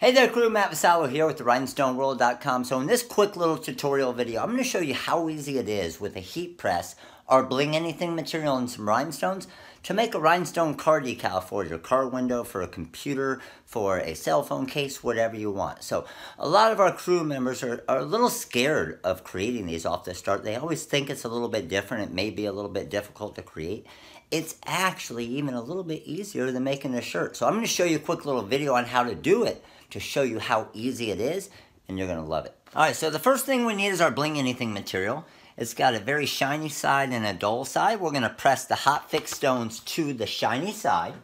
Hey there crew, Matt Vassallo here with the RhinestoneWorld.com. So in this quick little tutorial video, I'm going to show you how easy it is with a heat press or Bling anything material and some rhinestones to make a rhinestone car decal for your car window, for a computer, for a cell phone case, whatever you want. So a lot of our crew members are a little scared of creating these off the start. They always think it's a little bit different. It may be a little bit difficult to create. It's actually even a little bit easier than making a shirt. So I'm going to show you a quick little video on how to do it to show you how easy it is, and you're going to love it. Alright, so the first thing we need is our Bling anything material. It's got a very shiny side and a dull side. We're going to press the hot fixed stones to the shiny side.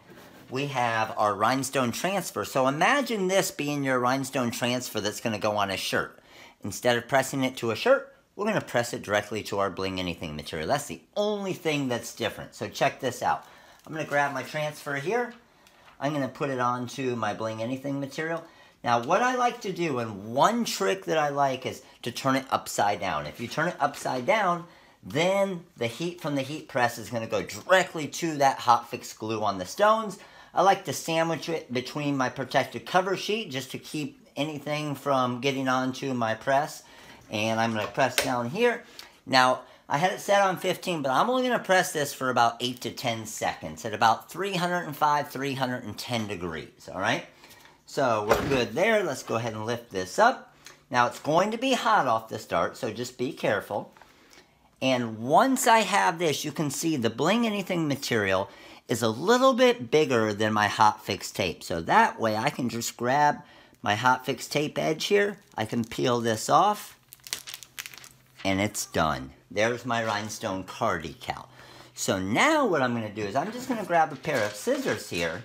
We have our rhinestone transfer. So imagine this being your rhinestone transfer that's going to go on a shirt. Instead of pressing it to a shirt, we're going to press it directly to our Bling anything material. That's the only thing that's different. So check this out. I'm going to grab my transfer here. I'm going to put it onto my Bling anything material. Now what I like to do, and one trick that I like, is to turn it upside down. If you turn it upside down, then the heat from the heat press is going to go directly to that hot fix glue on the stones. I like to sandwich it between my protective cover sheet just to keep anything from getting onto my press. And I'm going to press down here. Now I had it set on 15, but I'm only going to press this for about 8 to 10 seconds at about 305, 310 degrees, all right? So we're good there. Let's go ahead and lift this up. Now it's going to be hot off the start, so just be careful. And once I have this, you can see the Bling anything material is a little bit bigger than my hot fix tape. So that way I can just grab my hot fix tape edge here. I can peel this off, and it's done. There's my rhinestone car decal. So now what I'm going to do is I'm just going to grab a pair of scissors here,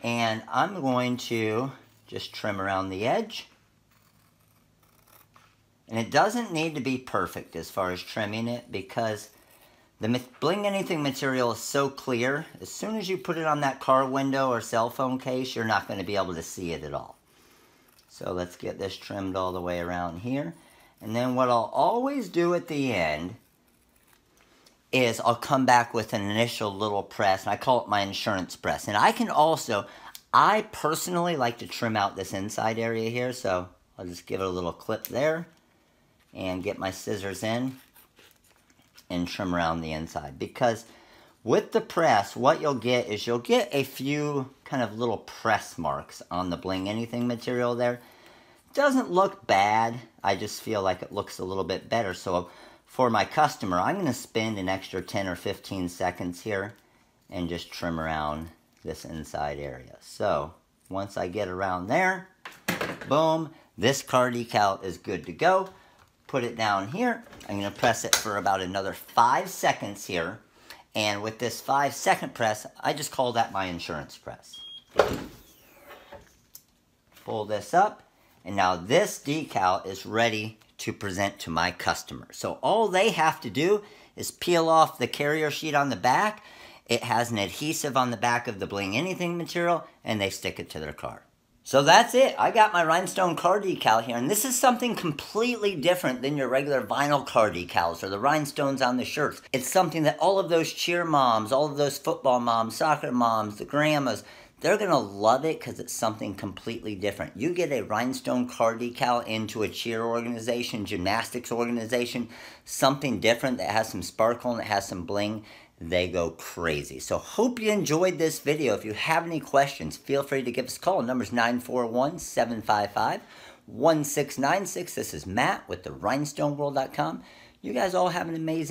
and I'm going to just trim around the edge. And it doesn't need to be perfect as far as trimming it, because the Bling anything material is so clear. As soon as you put it on that car window or cell phone case, you're not going to be able to see it at all. So let's get this trimmed all the way around here. And then what I'll always do at the end is I'll come back with an initial little press, and I call it my insurance press. And I personally like to trim out this inside area here, so I'll just give it a little clip there and get my scissors in and trim around the inside. Because with the press, what you'll get is you'll get a few kind of little press marks on the Bling anything material there. Doesn't look bad. I just feel like it looks a little bit better. So for my customer, I'm going to spend an extra 10 or 15 seconds here and just trim around this inside area. So once I get around there, boom, this car decal is good to go. Put it down here. I'm going to press it for about another 5 seconds here. And with this 5-second press, I just call that my insurance press. Pull this up. And now this decal is ready to present to my customer. So all they have to do is peel off the carrier sheet on the back. It has an adhesive on the back of the Bling anything material, and they stick it to their car. So that's it. I got my rhinestone car decal here, and this is something completely different than your regular vinyl car decals or the rhinestones on the shirts. It's something that all of those cheer moms, all of those football moms, soccer moms, the grandmas, they're going to love it because it's something completely different. You get a rhinestone car decal into a cheer organization, gymnastics organization, something different that has some sparkle and that has some bling, they go crazy. So hope you enjoyed this video. If you have any questions, feel free to give us a call. Number's 941-755-1696. This is Matt with the RhinestoneWorld.com. You guys all have an amazing